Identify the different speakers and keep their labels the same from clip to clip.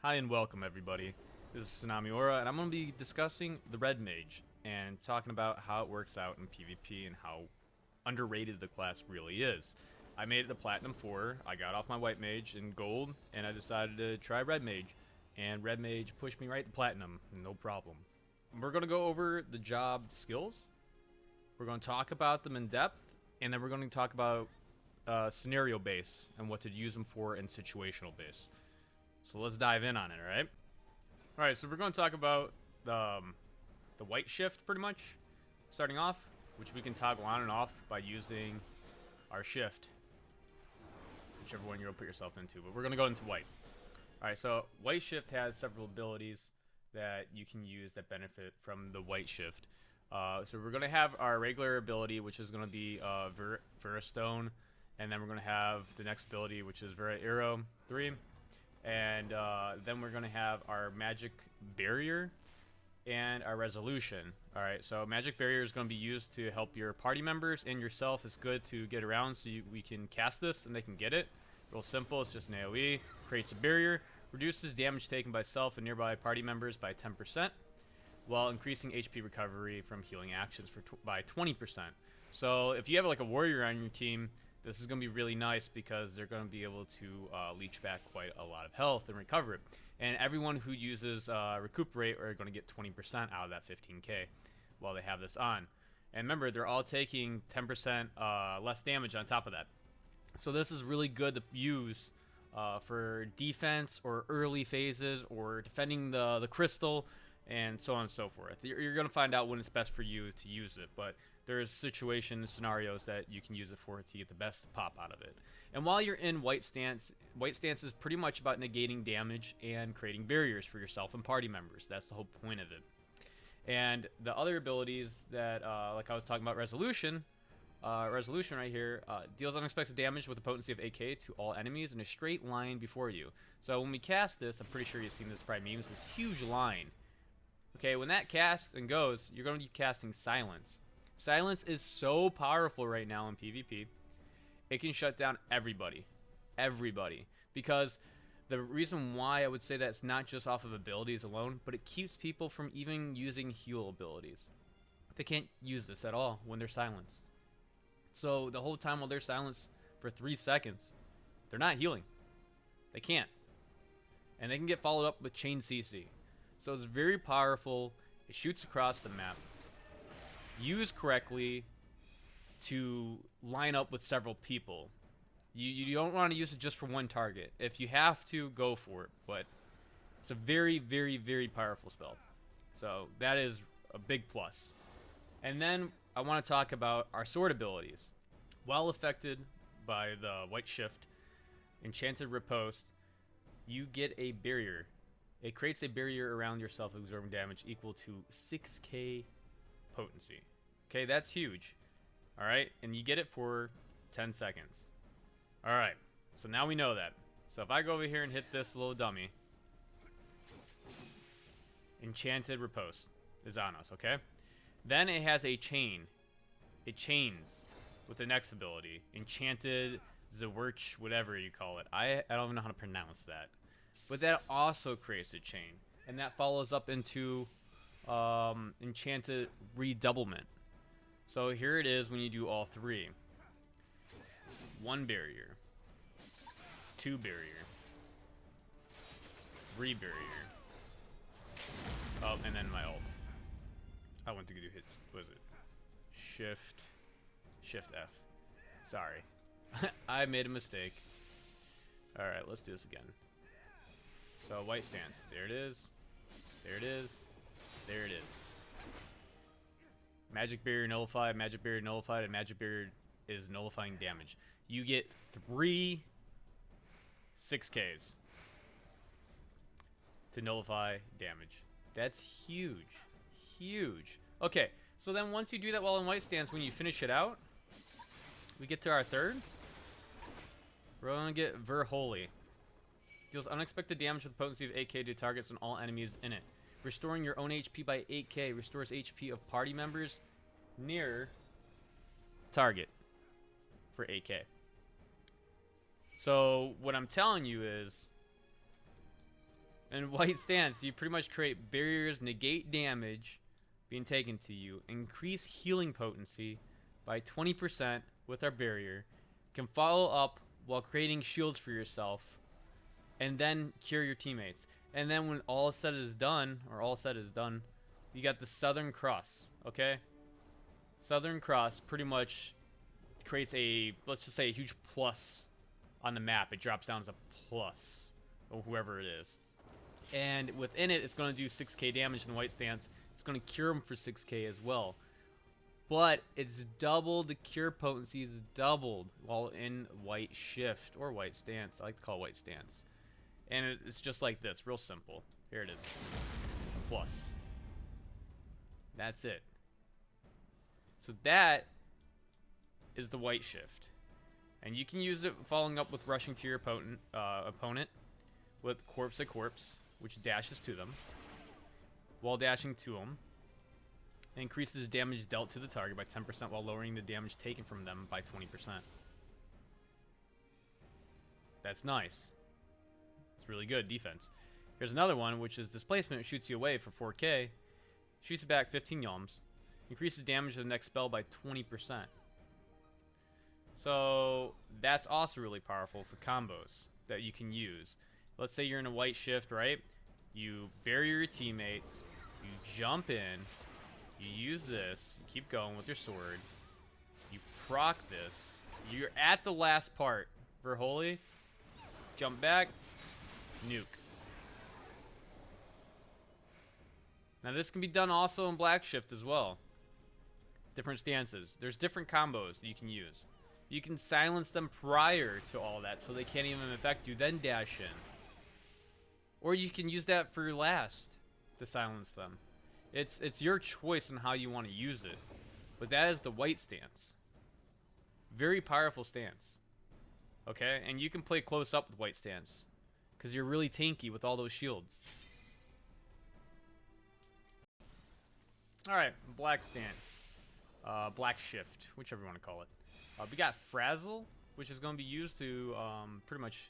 Speaker 1: Hi and welcome everybody. This is TsunamiAura and I'm going to be discussing the Red Mage and talking about how it works out in PvP and how underrated the class really is. I made it to Platinum 4, I got off my White Mage in Gold, and I decided to try Red Mage. And Red Mage pushed me right to Platinum, no problem. We're going to go over the job skills, we're going to talk about them in depth, and then we're going to talk about scenario base and what to use them for and situational base. So let's dive in on it, alright? Alright, so we're going to talk about the white shift, pretty much, starting off, which we can toggle on and off by using our shift, whichever one you'll put yourself into, but we're going to go into white. Alright, so white shift has several abilities that you can use that benefit from the white shift. So we're going to have our regular ability, which is going to be Veristone, and then we're going to have the next ability, which is Verifier 3. And then we're going to have our Magic Barrier and our Resolution. Alright, so Magic Barrier is going to be used to help your party members and yourself. It's good to get around so we can cast this and they can get it. Real simple, it's just an AoE. Creates a barrier, reduces damage taken by self and nearby party members by 10%, while increasing HP recovery from healing actions by 20%. So if you have like a warrior on your team, this is going to be really nice because they're going to be able to leech back quite a lot of health and recover it. And everyone who uses Recuperate are going to get 20% out of that 15k while they have this on. And remember, they're all taking 10% less damage on top of that. So this is really good to use for defense or early phases or defending the crystal and so on and so forth. You're going to find out when it's best for you to use it, but there's scenarios that you can use it for to get the best pop out of it. And while you're in White Stance is pretty much about negating damage and creating barriers for yourself and party members. That's the whole point of it. And the other abilities that, like I was talking about, Resolution right here, deals unexpected damage with a potency of 8k to all enemies in a straight line before you. So when we cast this, I'm pretty sure you've seen this probably memes, this huge line. Okay, when that casts and goes, you're going to be casting Silence. Silence is so powerful right now in PvP. It can shut down everybody. Everybody. Because the reason why I would say that it's not just off of abilities alone, but it keeps people from even using heal abilities. They can't use this at all when they're silenced. So the whole time while they're silenced for 3 seconds, they're not healing. They can't. And they can get followed up with Chain CC. So it's very powerful. It shoots across the map. Used correctly to line up with several people. You don't want to use it just for one target. If you have to, go for it. But it's a very, very, very powerful spell. So that is a big plus. And then I want to talk about our sword abilities. While affected by the white shift, Enchanted Riposte, you get a barrier. It creates a barrier around yourself absorbing damage equal to 6k potency. Okay, that's huge. Alright, and you get it for 10 seconds. Alright, so now we know that. So if I go over here and hit this little dummy, Enchanted Riposte is on us, okay? Then it has a chain. It chains with the next ability. Enchanted Zwerchhau, whatever you call it. I don't even know how to pronounce that. But that also creates a chain. And that follows up into Enchanted Redoublement. So here it is when you do all three. 1 barrier. 2 barrier. 3 barrier. Oh, and then my ult. I went to do hit, what was it? Shift F. Sorry. I made a mistake. Alright, let's do this again. So, white stance. There it is. There it is. There it is. Magic Barrier nullified, Magic Barrier nullified, and Magic Barrier is nullifying damage. You get 3 6Ks to nullify damage. That's huge. Huge. Okay, so then once you do that while in white stance, when you finish it out, we get to our third. We're going to get Verholy. Deals unexpected damage with potency of 8k to targets and all enemies in it. Restoring your own HP by 8k. Restores HP of party members near target for 8k. So what I'm telling you is, in White Stance, you pretty much create barriers, negate damage being taken to you, increase healing potency by 20% with our barrier, can follow up while creating shields for yourself, and then cure your teammates. And then when all said is done, you got the Southern Cross, okay? Southern Cross pretty much creates a, let's just say, a huge plus on the map. It drops down as a plus, or whoever it is. And within it, it's going to do 6k damage in the White Stance. It's going to cure them for 6k as well. But it's doubled, the cure potency is doubled while in White Shift, or White Stance. I like to call it White Stance. And it's just like this, real simple. Here it is. A plus. That's it. So that is the White Shift. And you can use it following up with rushing to your opponent with Corpse at Corpse, which dashes to them. While dashing to them, increases damage dealt to the target by 10% while lowering the damage taken from them by 20%. That's nice. It's really good defense. Here's another one, which is Displacement. It shoots you away for 4k. Shoots you back 15 yalms. Increases damage to the next spell by 20%. So that's also really powerful for combos that you can use. Let's say you're in a White Shift, right? You bury your teammates. You jump in. You use this. You keep going with your sword. You proc this. You're at the last part for Holy. Jump back. Nuke. Now this can be done also in Black Shift as well. Different stances. There's different combos that you can use. You can silence them prior to all that so they can't even affect you, then dash in. Or you can use that for your last to silence them. It's your choice on how you want to use it. But that is the White Stance. Very powerful stance. Okay? And you can play close up with White Stance, because you're really tanky with all those shields. Alright, Black Stance. Black Shift, whichever you want to call it. We got Frazzle, which is going to be used to pretty much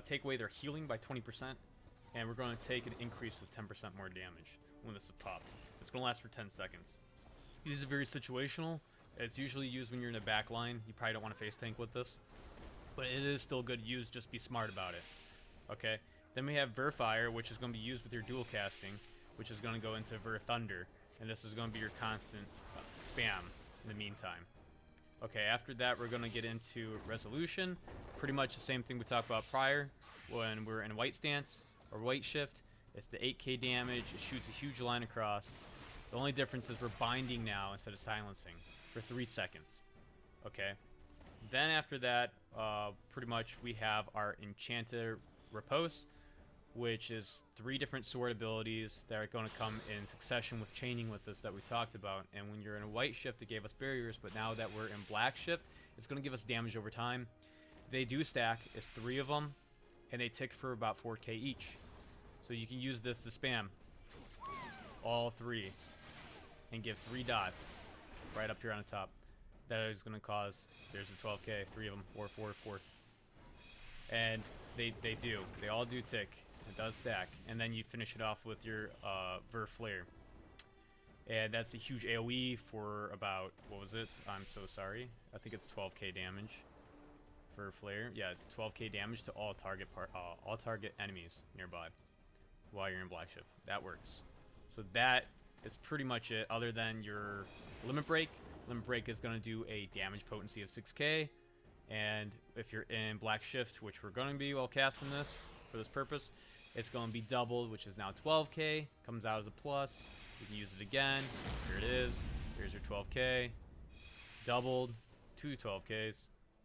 Speaker 1: take away their healing by 20%. And we're going to take an increase of 10% more damage when this is popped. It's going to last for 10 seconds. These are very situational. It's usually used when you're in a back line. You probably don't want to face tank with this. But it is still good to use, just be smart about it. Okay? Then we have Verifier, which is going to be used with your dual casting, which is going to go into Ver Thunder. And this is going to be your constant spam in the meantime. Okay, after that we're going to get into Resolution. Pretty much the same thing we talked about prior when we're in White Stance or White Shift. It's the 8k damage. It shoots a huge line across. The only difference is we're binding now instead of silencing for 3 seconds. Okay. Then after that, pretty much we have our Enchanted Riposte, which is 3 different sword abilities that are going to come in succession with chaining with this that we talked about. And when you're in a White Shift, it gave us barriers, but now that we're in Black Shift, it's going to give us damage over time. They do stack. It's 3 of them, and they tick for about 4k each. So you can use this to spam all 3 and give 3 dots right up here on the top. That is going to cause, there's a 12k, 3 of them, 4, 4, 4. And they do. They all do tick. It does stack. And then you finish it off with your Ver Flare. And that's a huge AoE for about, what was it? I'm so sorry. I think it's 12k damage for Flare. Yeah, it's 12k damage to all target enemies nearby while you're in Black Shift. That works. So that is pretty much it, other than your Limit Break. Limit Break is going to do a damage potency of 6k. And if you're in Black Shift, which we're going to be while casting this for this purpose, it's going to be doubled, which is now 12k. Comes out as a plus. You can use it again. Here it is. Here's your 12k. Doubled. 2 12ks.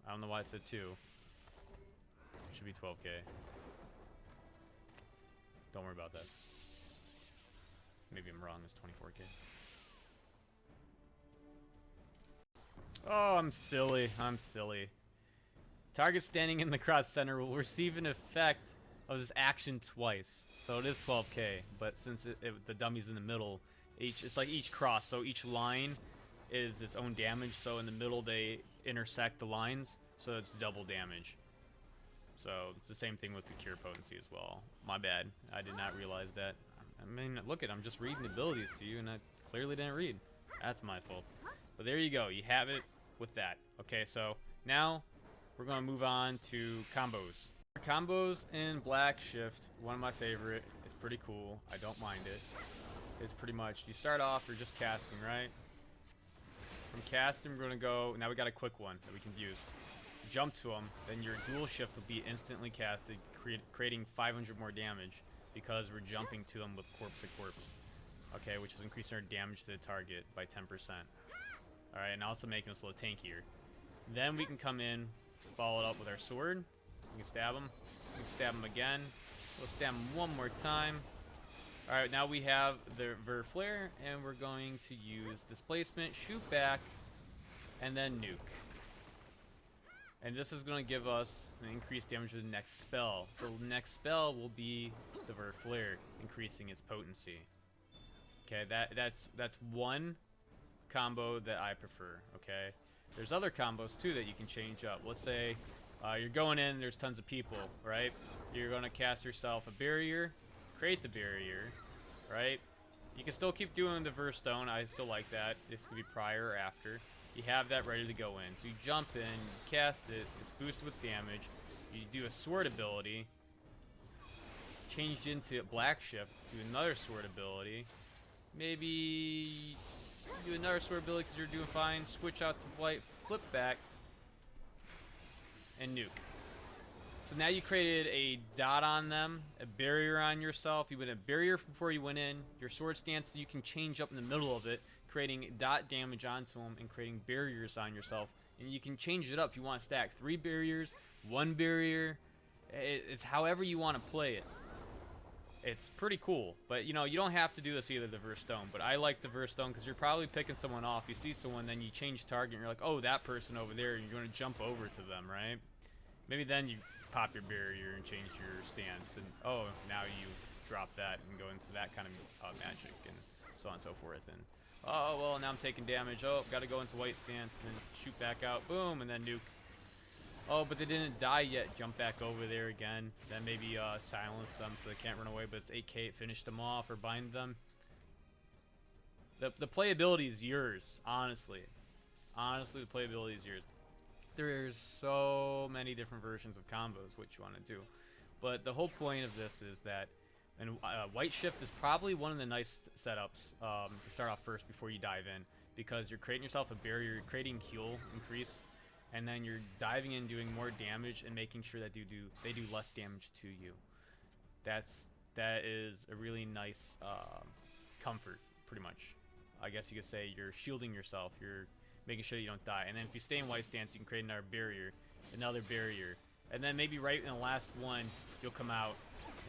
Speaker 1: I don't know why I said 2. It should be 12k. Don't worry about that. Maybe I'm wrong. It's 24k. Oh, I'm silly. I'm silly. Target standing in the cross center will receive an effect of this action twice. So it is 12k, but since the dummy's in the middle, it's like each cross. So each line is its own damage. So in the middle they intersect the lines, so it's double damage. So it's the same thing with the cure potency as well. My bad. I did not realize that. I mean, look I'm just reading abilities to you, and I clearly didn't read. That's my fault. But there you go. You have it with that. Okay, so now we're going to move on to combos. Combos in Black Shift, one of my favorite. It's pretty cool. I don't mind it. It's pretty much, you start off, you're just casting, right? From casting, we're going to go, now we got a quick one that we can use. Jump to them, then your dual shift will be instantly casted, creating 500 more damage because we're jumping to them with corpse to corpse. Okay, which is increasing our damage to the target by 10%. Alright, and also making us a little tankier. Then we can come in, follow it up with our sword. We can stab him. We can stab him again. We'll stab him one more time. Alright, now we have the Verifier, and we're going to use Displacement, shoot back, and then nuke. And this is going to give us an increased damage with the next spell. So the next spell will be the Verifier, increasing its potency. Okay, that's one combo that I prefer, okay? There's other combos too that you can change up. Let's say you're going in, there's tons of people, right? You're going to cast yourself a barrier, create the barrier, right? You can still keep doing the Verse Stone. I still like that. This could be prior or after. You have that ready to go in. So you jump in, you cast it, it's boosted with damage. You do a sword ability, change into Black Shift, do another sword ability. Maybe do another sword ability because you're doing fine. Switch out to white, flip back, and nuke. So now you created a dot on them, a barrier on yourself. You went a barrier before you went in. Your sword stance, so you can change up in the middle of it, creating dot damage onto them and creating barriers on yourself. And you can change it up if you want to stack 3 barriers, 1 barrier. It's however you want to play it. It's pretty cool, but you know, you don't have to do this either, the Verse Stone, but I like the Verse Stone because you're probably picking someone off. You see someone, then you change target, and you're like, oh, that person over there, and you're going to jump over to them, right? Maybe then you pop your barrier and change your stance, and oh, now you drop that and go into that kind of magic, and so on and so forth, and oh, well, now I'm taking damage. Oh, got to go into white stance, and then shoot back out, boom, and then nuke. Oh, but they didn't die yet. Jump back over there again. Then maybe silence them so they can't run away, but it's 8k. Finish them off or bind them. The playability is yours, honestly. Honestly, the playability is yours. There's so many different versions of combos, what you want to do. But the whole point of this is that and White Shift is probably one of the nice setups to start off first before you dive in, because you're creating yourself a barrier, you're creating heal increase, and then you're diving in, doing more damage, and making sure that they do less damage to you. That is a really nice comfort, pretty much. I guess you could say you're shielding yourself. You're making sure you don't die. And then if you stay in white stance, you can create another barrier, and then maybe right in the last one, you'll come out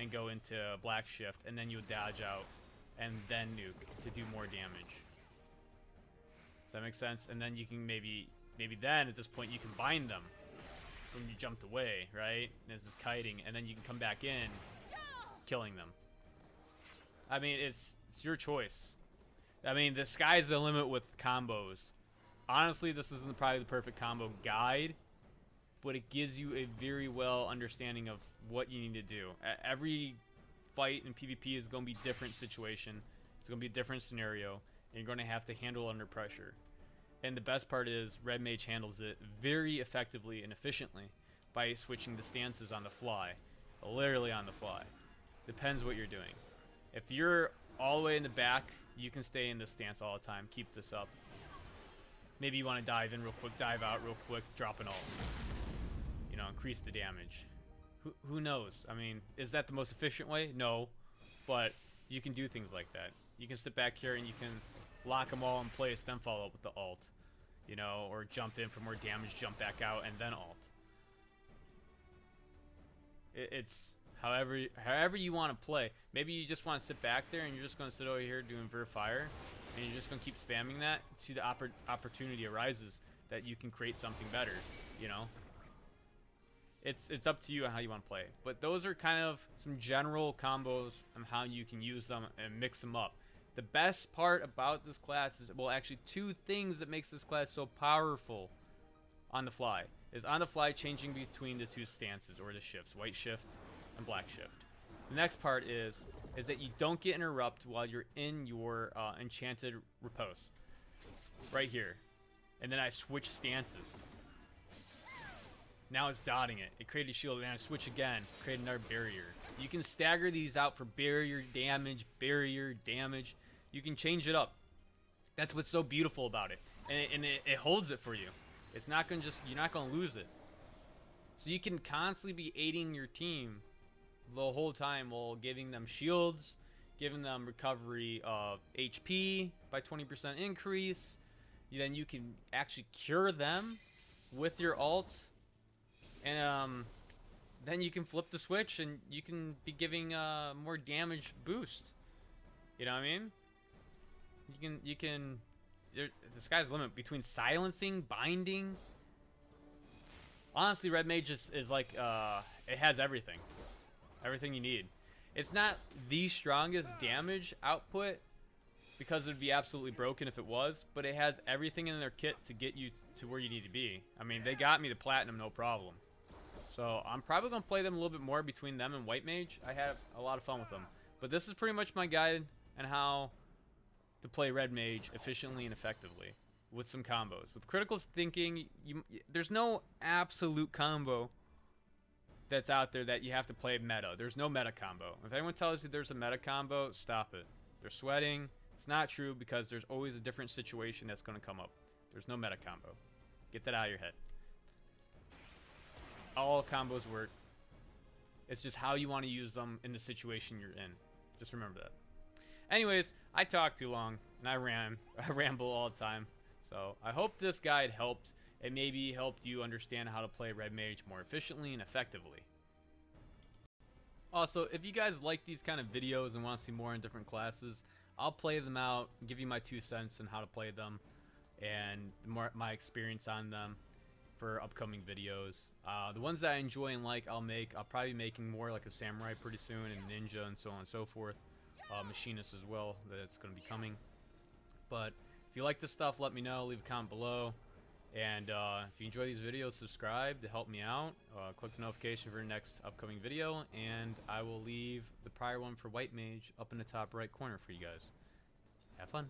Speaker 1: and go into Black Shift, and then you'll dodge out, and then nuke to do more damage. Does that make sense? And then you can maybe then at this point you can bind them when you jumped away, right? And this is kiting, and then you can come back in, killing them. I mean, it's your choice. I mean, the sky's the limit with combos. Honestly, this isn't probably the perfect combo guide, but it gives you a very well understanding of what you need to do. Every fight in PvP is going to be a different situation. It's going to be a different scenario, and you're going to have to handle under pressure. And the best part is Red Mage handles it very effectively and efficiently by switching the stances on the fly. Literally on the fly. Depends what you're doing. If you're all the way in the back, you can stay in this stance all the time. Keep this up. Maybe you want to dive in real quick, dive out real quick, drop an ult. You know, increase the damage. Who knows? I mean, is that the most efficient way? No. But you can do things like that. You can sit back here and you can lock them all in place, then follow up with the ult. You know, or jump in for more damage, jump back out, and then ult. It's however you want to play. Maybe you just want to sit back there and you're just going to sit over here doing Verifier, and you're just going to keep spamming that until the opportunity arises that you can create something better, you know? It's up to you on how you want to play. But those are kind of some general combos on how you can use them and mix them up. The best part about this class is, well, actually two things that makes this class so powerful on the fly is on the fly changing between the two stances or the shifts, white shift and black shift. The next part is that you don't get interrupted while you're in your Enchanted Riposte right here, and then I switch stances. Now it's dotting it. It created a shield, and then I switch again, create another barrier. You can stagger these out for barrier damage. You can change it up. That's what's so beautiful about it, and it holds it for you. It's not gonna you're not gonna lose it. So you can constantly be aiding your team the whole time while giving them shields, giving them recovery of HP by 20% increase. Then you can actually cure them with your ult. And then you can flip the switch and you can be giving more damage boost. You know what I mean? You can the sky's the limit between silencing, binding. Honestly, Red Mage is like it has everything you need. It's not the strongest damage output because it'd be absolutely broken if it was, but it has everything in their kit to get you to where you need to be. I mean, they got me to platinum, no problem. So I'm probably going to play them a little bit more between them and White Mage. I had a lot of fun with them. But this is pretty much my guide on how to play Red Mage efficiently and effectively with some combos. With critical thinking, there's no absolute combo that's out there that you have to play meta. There's no meta combo. If anyone tells you there's a meta combo, stop it. They're sweating. It's not true because there's always a different situation that's going to come up. There's no meta combo. Get that out of your head. All combos work. It's just how you want to use them in the situation you're in. Just remember that. Anyways, I talk too long and I ramble all the time. So I hope this guide helped. It maybe helped you understand how to play Red Mage more efficiently and effectively. Also, if you guys like these kind of videos and want to see more in different classes, I'll play them out, give you my 2 cents on how to play them and my experience on them for upcoming videos. The ones that I enjoy and like, I'll probably be making more like a samurai pretty soon, and ninja and so on and so forth. Machinist as well, that's going to be coming. But if you like this stuff, let me know, leave a comment below. And if you enjoy these videos, subscribe to help me out. Click the notification for the next upcoming video, and I will leave the prior one for White Mage up in the top right corner for you guys. Have fun.